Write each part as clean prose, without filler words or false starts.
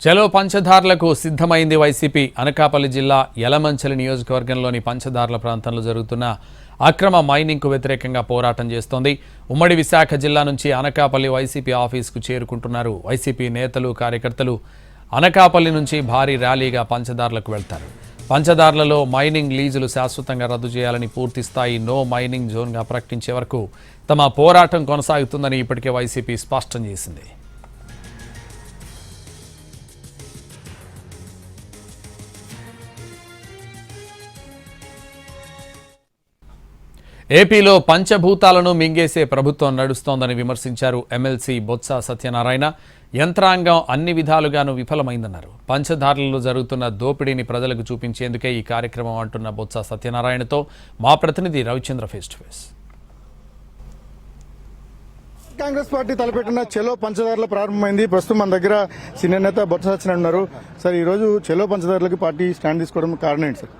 చలో పంచదార్లకు సిద్ధమైంది వైసీపీ. అనకాపల్లి జిల్లా యలమంచిలి నియోజకవర్గంలోని పంచదార్ల ప్రాంతంలో జరుగుతున్న అక్రమ మైనింగ్కు వ్యతిరేకంగా పోరాటం చేస్తోంది. ఉమ్మడి విశాఖ జిల్లా నుంచి అనకాపల్లి వైసీపీ ఆఫీసుకు చేరుకుంటున్నారు వైసీపీ నేతలు, కార్యకర్తలు. అనకాపల్లి నుంచి భారీ ర్యాలీగా పంచదార్లకు వెళ్తారు. పంచదార్లలో మైనింగ్ లీజులు శాశ్వతంగా రద్దు చేయాలని, పూర్తిస్థాయి నో మైనింగ్ జోన్గా ప్రకటించే వరకు తమ పోరాటం కొనసాగుతుందని ఇప్పటికే వైసీపీ స్పష్టం చేసింది. ఏపీలో పంచభూతాలను మింగేసే ప్రభుత్వం నడుస్తోందని విమర్శించారు ఎమ్మెల్సీ బొత్స సత్యనారాయణ. యంత్రాంగం అన్ని విధాలుగానూ విఫలమైందన్నారు. పంచదార్లలో జరుగుతున్న దోపిడీని ప్రజలకు చూపించేందుకే ఈ కార్యక్రమం అంటున్న బొత్స సత్యనారాయణతో మా ప్రతినిధి Ravichandra face to face. Congress party తలపెట్టిన చెలో పంచదారుల ప్రారంభమైంది. ప్రస్తుతం మన దగ్గర సీనియర్ నేత బొత్స సత్యనారాయణ ఉన్నారు. సార్, ఈ రోజు చెలో పంచదారులకి పార్టీ స్టాండ్ తీసుకోవడం కారణం ఏంటి సార్?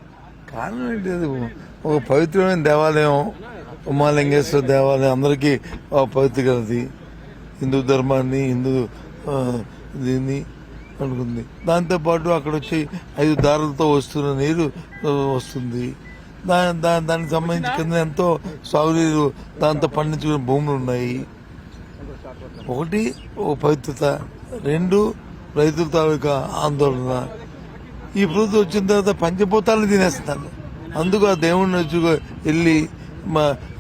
కారణం ఏంటి? ఒక పవిత్రమైన దేవాలయం, ఉమాలింగేశ్వర దేవాలయం అందరికీ పవిత్రమైనది. హిందూ ధర్మాన్ని, హిందూ దీన్ని అనుకుంది. దాంతోపాటు అక్కడ వచ్చి 5 దారులతో వస్తున్న నీరు వస్తుంది. దానికి సంబంధించి కింద ఎంతో సాగునీరు, దాంతో పండించుకునే భూములు ఉన్నాయి. ఒకటి ఒక పవిత్రత, 2 రైతుల తాలూకా ఆందోళన. ఈ ప్రభుత్వం వచ్చిన తర్వాత పంచభూతాలను తినేస్తున్నారు. అందుకు ఆ దేవుడిని వచ్చి వెళ్ళి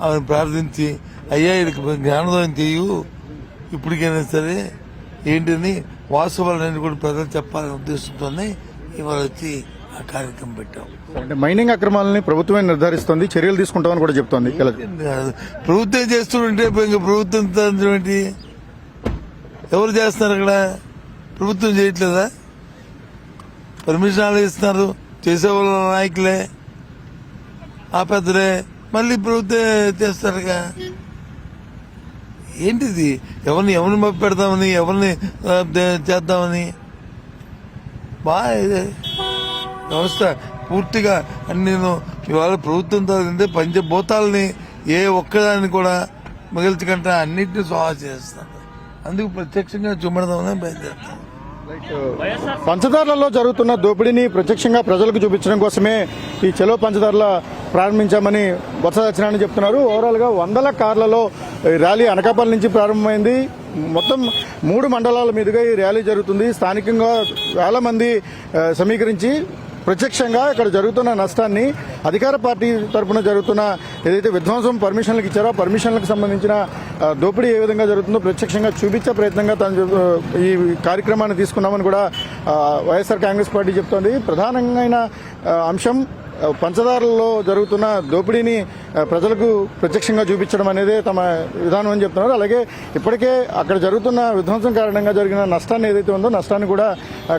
ఆమెను ప్రార్థించి, అయ్యా వీడికి జ్ఞానోదయం చేయు, ఇప్పటికైనా సరే ఏంటని వాస్తవాలన్నీ కూడా ప్రజలు చెప్పాలనే ఉద్దేశంతోనే ఇవాళ వచ్చి ఆ కార్యక్రమం పెట్టాం. అంటే మైనింగ్ అక్రమాలని ప్రభుత్వమే నిర్ధారిస్తోంది, చర్యలు తీసుకుంటామని కూడా చెప్తోంది. ప్రభుత్వం చేస్తుంటే ఇంకా ప్రభుత్వం ఏంటి? ఎవరు చేస్తున్నారు అక్కడ? ప్రభుత్వం చేయట్లేదా? పర్మిషన్ ఇస్తున్నారు చేసేవాళ్ళ నాయకులే, ఆ పెద్దలే, మళ్ళీ ప్రభుత్వం చేస్తారుగా. ఏంటిది? ఎవరిని మప్పి పెడతామని, ఎవరిని చేద్దామని బాగా వ్యవస్థ పూర్తిగా అన్ని ఇవాళ ప్రభుత్వం తగ్గిందే పంచభూతాలని ఏ ఒక్కదాన్ని కూడా మిగిల్చకుండా అన్నింటినీ సోహా చేస్తారు. అందుకు ప్రత్యక్షంగా చూపెడదామని బయలుదేరుతాం. పంచదారులలో జరుగుతున్న దోపిడీని ప్రత్యక్షంగా ప్రజలకు చూపించడం కోసమే ఈ చెలో పంచదారుల ప్రారంభించామని బొత్స సత్యనారాయణ చెప్తున్నారు. ఓవరాల్ గా 100 కార్లలో ర్యాలీ అనకాపల్లి నుంచి ప్రారంభమైంది. మొత్తం 3 మండలాల మీదుగా ఈ ర్యాలీ జరుగుతుంది. స్థానికంగా వేల మంది సమీకరించి ప్రత్యక్షంగా ఇక్కడ జరుగుతున్న నష్టాన్ని, అధికార పార్టీ తరఫున జరుగుతున్న ఏదైతే విధ్వంసం పర్మిషన్లకు ఇచ్చారో పర్మిషన్లకు సంబంధించిన దోపిడీ ఏ విధంగా జరుగుతుందో ప్రత్యక్షంగా చూపించే ప్రయత్నంగా ఈ కార్యక్రమాన్ని తీసుకున్నామని కూడా వైఎస్ఆర్ కాంగ్రెస్ పార్టీ చెప్తోంది. ప్రధానమైన అంశం పంచదారులలో జరుగుతున్న దోపిడీని ప్రజలకు ప్రత్యక్షంగా చూపించడం అనేది తమ విధానం అని చెప్తున్నారు. అలాగే ఇప్పటికే అక్కడ జరుగుతున్న విధ్వంసం కారణంగా జరిగిన నష్టాన్ని ఏదైతే ఉందో నష్టాన్ని కూడా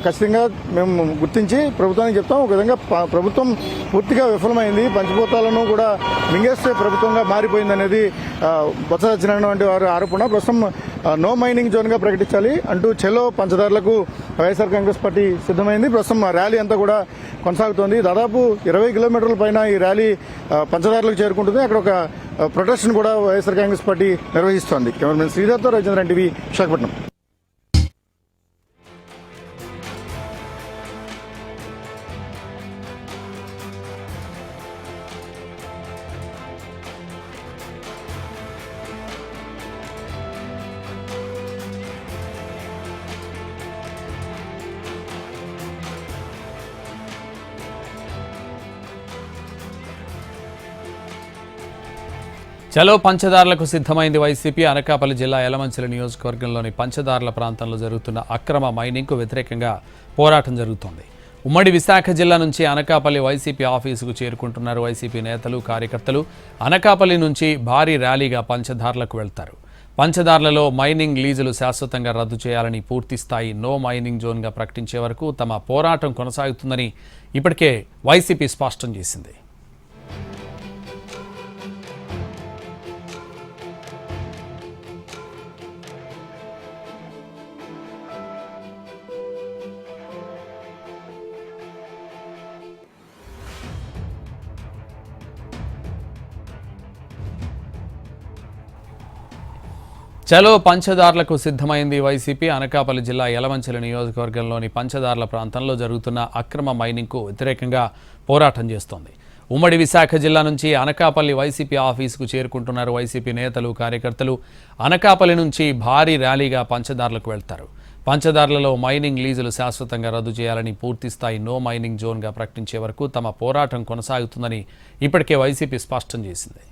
ఖచ్చితంగా మేము గుర్తించి ప్రభుత్వానికి చెప్తాం. ఒక విధంగా ప్రభుత్వం పూర్తిగా విఫలమైంది, పంచభూతాలను కూడా మింగేస్తే ప్రభుత్వంగా మారిపోయిందనేది బొత్స సత్యనారాయణ వంటి వారి ఆరోపణ. ప్రస్తుతం నో మైనింగ్ జోన్ గా ప్రకటించాలి అంటూ చెలో పంచదారులకు వైఎస్ఆర్ కాంగ్రెస్ పార్టీ సిద్ధమైంది. ప్రస్తుతం ర్యాలీ అంతా కూడా కొనసాగుతోంది. దాదాపు 20 కిలోమీటర్ల పైన ఈ ర్యాలీ పంచదారులకు చేరుకుంటుంది. అక్కడ ఒక ప్రొటెస్ట్ కూడా వైఎస్ఆర్ కాంగ్రెస్ పార్టీ నిర్వహిస్తోంది. కెమెరామెన్ శ్రీధర్తో రవిచంద్రన్ టీవీ, విశాఖపట్నం. చలో పంచదార్లకు సిద్ధమైంది వైసీపీ. అనకాపల్లి జిల్లా యలమంచిలి నియోజకవర్గంలోని పంచదార్ల ప్రాంతంలో జరుగుతున్న అక్రమ మైనింగ్కు వ్యతిరేకంగా పోరాటం జరుగుతోంది. ఉమ్మడి విశాఖ జిల్లా నుంచి అనకాపల్లి వైసీపీ ఆఫీసుకు చేరుకుంటున్నారు వైసీపీ నేతలు, కార్యకర్తలు. అనకాపల్లి నుంచి భారీ ర్యాలీగా పంచదార్లకు వెళ్తారు. పంచదార్లలో మైనింగ్ లీజులు శాశ్వతంగా రద్దు చేయాలని, పూర్తిస్థాయి నో మైనింగ్ జోన్గా ప్రకటించే వరకు తమ పోరాటం కొనసాగుతుందని ఇప్పటికే వైసీపీ స్పష్టం చేసింది. చలో పంచదార్లకు సిద్ధమైంది వైసీపీ. అనకాపల్లి జిల్లా యలమంచిలి నియోజకవర్గంలోని పంచదార్ల ప్రాంతంలో జరుగుతున్న అక్రమ మైనింగ్కు వ్యతిరేకంగా పోరాటం చేస్తోంది. ఉమ్మడి విశాఖ జిల్లా నుంచి అనకాపల్లి వైసీపీ ఆఫీసుకు చేరుకుంటున్నారు వైసీపీ నేతలు, కార్యకర్తలు. అనకాపల్లి నుంచి భారీ ర్యాలీగా పంచదార్లకు వెళ్తారు. పంచదార్లలో మైనింగ్ లీజులు శాశ్వతంగా రద్దు చేయాలని, పూర్తిస్థాయి నో మైనింగ్ జోన్గా ప్రకటించే వరకు తమ పోరాటం కొనసాగుతుందని ఇప్పటికే వైసీపీ స్పష్టం చేసింది.